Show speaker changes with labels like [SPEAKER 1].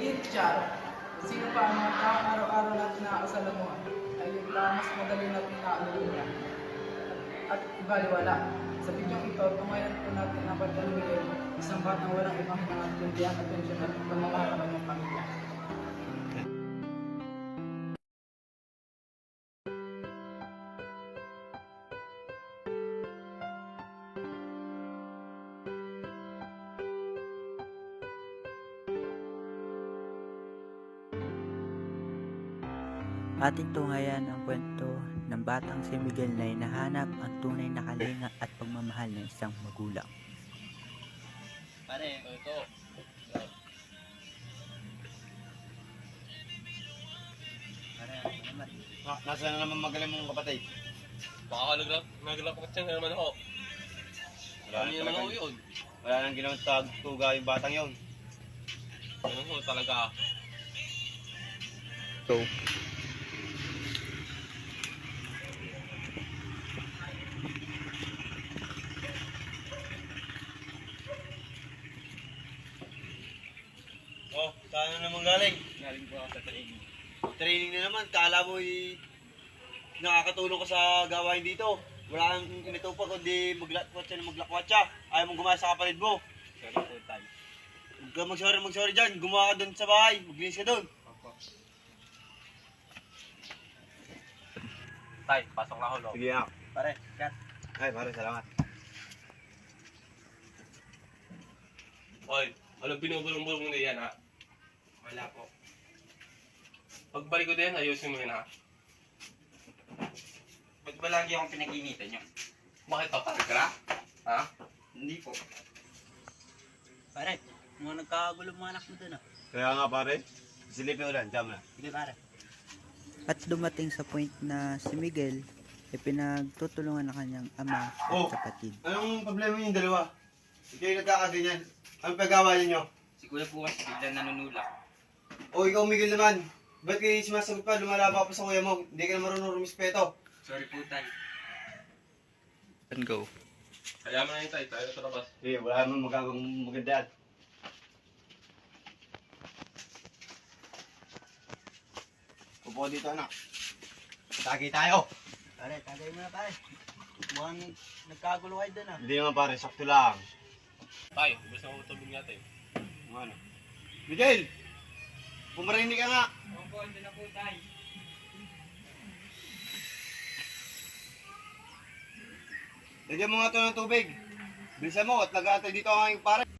[SPEAKER 1] Dear Char, sino pa ang mga taong araw-araw natin nakakasalamuhan ay yung mas madali natin nakakalimutan at ibaliwala. Sa bidyong ito, tungayan po natin ang pagkaluloy isang batang walang ibang hinangat kundi ang atensyon at pamamahal ng kanyang pamilya.
[SPEAKER 2] Ating tunghayan ang kwento ng batang si Miguel na hinahanap ang tunay na kalinga at pagmamahal ng isang magulang.
[SPEAKER 3] Pare, ito. Pare, ano naman?
[SPEAKER 4] Nasaan na naman magaling mong kapatid?
[SPEAKER 5] Baka naglakot siya na naman ako. Ano naman ako yun?
[SPEAKER 4] Wala nang ginawang tuga yung batang yun.
[SPEAKER 5] Ganun ko talaga.
[SPEAKER 4] So, oh, saan na naman galing?
[SPEAKER 3] Galing po ako sa training.
[SPEAKER 4] Training na naman, kala mo nakakatulong ka sa gawain dito. Wala kang initupa kundi maglakwatsa na maglakwatsa. Ayaw mong gumaya sa kapatid mo.
[SPEAKER 3] Sorry po, tay.
[SPEAKER 4] Huwag ka mag-sorry dyan. Gumawa ka dun sa bahay. Maglinis ka dun.
[SPEAKER 3] Opo.
[SPEAKER 5] Tay, pasok na ako, no?
[SPEAKER 4] Sige nga.
[SPEAKER 3] Pare, cut.
[SPEAKER 4] Ay, pare, salamat.
[SPEAKER 5] Hoy, ano binubulong-bulong na yan, ha?
[SPEAKER 3] Wala po.
[SPEAKER 5] Pagbalik ko din, ayusin mo yun, ha?
[SPEAKER 3] Ba't ba lagi akong pinag-initan nyo?
[SPEAKER 5] Bakit papatag ka na? Ha?
[SPEAKER 3] Hindi po.
[SPEAKER 2] Pare, mga nagkakagulo mga anak mo dun ah.
[SPEAKER 4] Kaya nga pare, silipin ulan. Diyan mo na.
[SPEAKER 3] Hindi, pare.
[SPEAKER 2] At dumating sa point na si Miguel ay pinagtutulungan ng kanyang ama at
[SPEAKER 4] Oh.
[SPEAKER 2] kapatid.
[SPEAKER 4] Anong problema yung dalawa? Ikaw yung nagkakaganyan. Anong paggawa niyo?
[SPEAKER 3] Si Kuya po kasi biglang nanunulak.
[SPEAKER 4] O ikaw Miguel naman. Ba't kayo sumasagot pa? Lumalaba pa sa kuya mo. Hindi ka na marunong rumispeto.
[SPEAKER 3] Sorry po, tay. And go.
[SPEAKER 5] Kaya mo na yun, tay. Tayo na sa labas.
[SPEAKER 4] Sige, wala naman magagawang maganda yan. Upo dito anak. Taki tayo.
[SPEAKER 2] Pare, tagay mo na pare. Mukhang nagkagulo kayo dun ah.
[SPEAKER 4] Hindi naman pare, sakto lang.
[SPEAKER 5] Tay, gusto mo tubig natin.
[SPEAKER 4] Ano? Miguel! Pumarinig ka nga!
[SPEAKER 3] Opo, hindi na po, tay.
[SPEAKER 4] Lagyan mo nga ito ng tubig. Bilisan mo at nag-aantay dito ang aking pare.